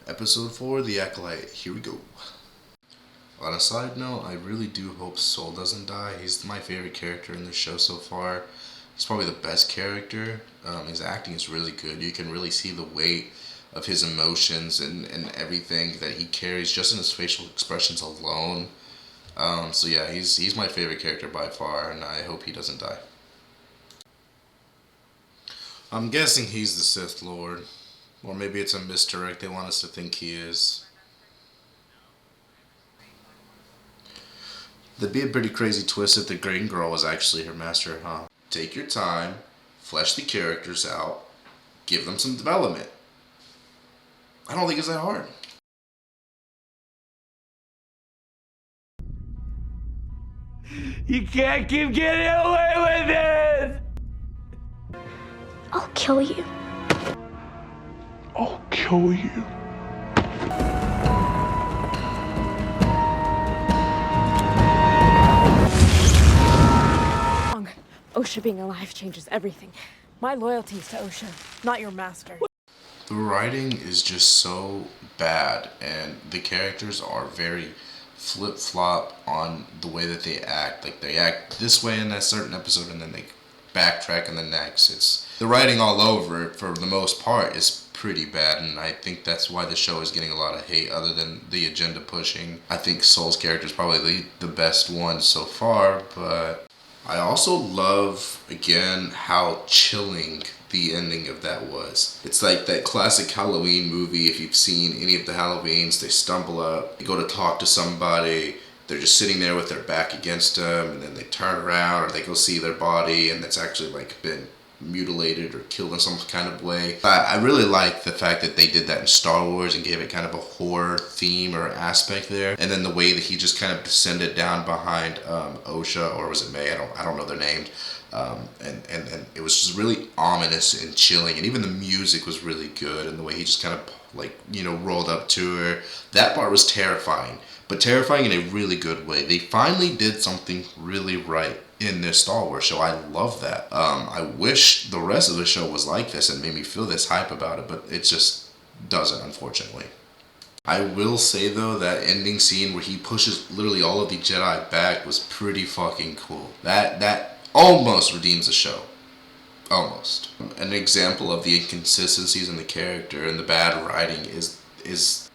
Episode 4, The Acolyte. Here we go. On a side note, I really do hope Soul doesn't die. He's my favorite character in the show so far. He's probably the best character. His acting is really good. You can really see the weight of his emotions and everything that he carries just in his facial expressions alone. So yeah, he's my favorite character by far, and I hope he doesn't die. I'm guessing he's the Sith Lord. Or maybe it's a misdirect they want us to think he is. That'd be a pretty crazy twist if the green girl was actually her master, huh? Take your time, flesh the characters out, give them some development. I don't think it's that hard. You can't keep getting away with this! I'll kill you. I'll kill you. Osha being alive changes everything. My loyalty is to Osha, not your master. The writing is just so bad, and the characters are very flip-flop on the way that they act. Like, they act this way in that certain episode, and then they backtrack in the next. It's the writing all over it, for the most part, is pretty bad, and I think that's why the show is getting a lot of hate, other than the agenda pushing. I think Soul's character is probably the best one so far, but I also love, again, how chilling the ending of that was. It's like that classic Halloween movie. If you've seen any of the Halloweens, they stumble up, they go to talk to somebody, they're just sitting there with their back against them, and then they turn around, or they go see their body, and it's actually like been mutilated or killed in some kind of way. I really like the fact that they did that in Star Wars and gave it kind of a horror theme or aspect there, and then the way that he just kind of descended down behind Osha, or was it May? I don't know their names. And it was just really ominous and chilling, and even the music was really good, and the way he just kind of rolled up to her. That part was terrifying, but terrifying in a really good way. They finally did something really right in this Star Wars show. I love that. I wish the rest of the show was like this and made me feel this hype about it, but it just doesn't, unfortunately. I will say though, that ending scene where he pushes literally all of the Jedi back was pretty fucking cool. That almost redeems the show. Almost. An example of the inconsistencies in the character and the bad writing is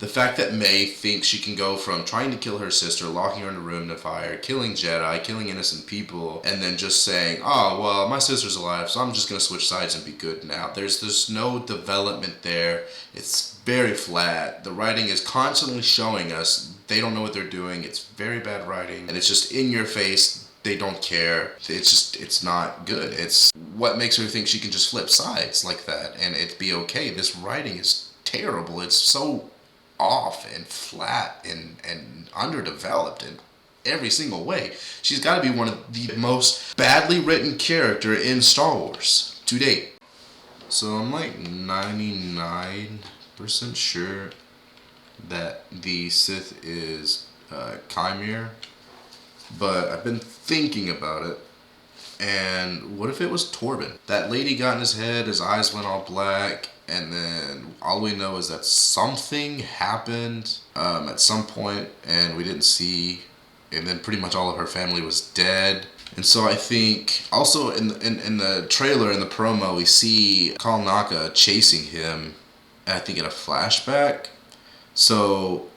the fact that May thinks she can go from trying to kill her sister, locking her in a room to fire, killing Jedi, killing innocent people, and then just saying, oh, well, my sister's alive, so I'm just going to switch sides and be good now. There's no development there. It's very flat. The writing is constantly showing us they don't know what they're doing. It's very bad writing, and it's just in your face. They don't care. It's not good. It's what makes her think she can just flip sides like that and it'd be okay. This writing is terrible. It's so off and flat and underdeveloped in every single way. She's got to be one of the most badly written character in Star Wars to date. So I'm like 99% sure that the Sith is Chimera. But I've been thinking about it, and what if it was Torbin? That lady got in his head, his eyes went all black, and then all we know is that something happened at some point, and we didn't see, and then pretty much all of her family was dead. And so I think, also in the trailer, in the promo, we see Kalnaka chasing him, I think in a flashback. So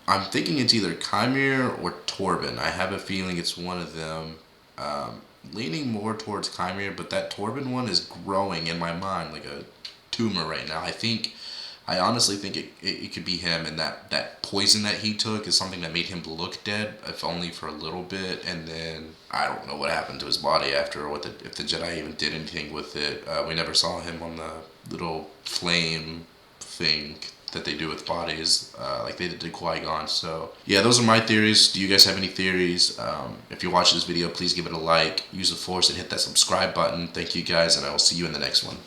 I'm thinking it's either Chimera or Torbin. I have a feeling it's one of them. Leaning more towards Chimera, but that Torbin one is growing in my mind like a tumor right now. I honestly think it could be him, and that poison that he took is something that made him look dead, if only for a little bit, and then I don't know what happened to his body after, or if the Jedi even did anything with it. We never saw him on the little flame thing that they do with bodies, like they did to Qui-Gon. So yeah, those are my theories. Do you guys have any theories? If you're watching this video, please give it a like, use the Force, and hit that subscribe button. Thank you guys, and I will see you in the next one.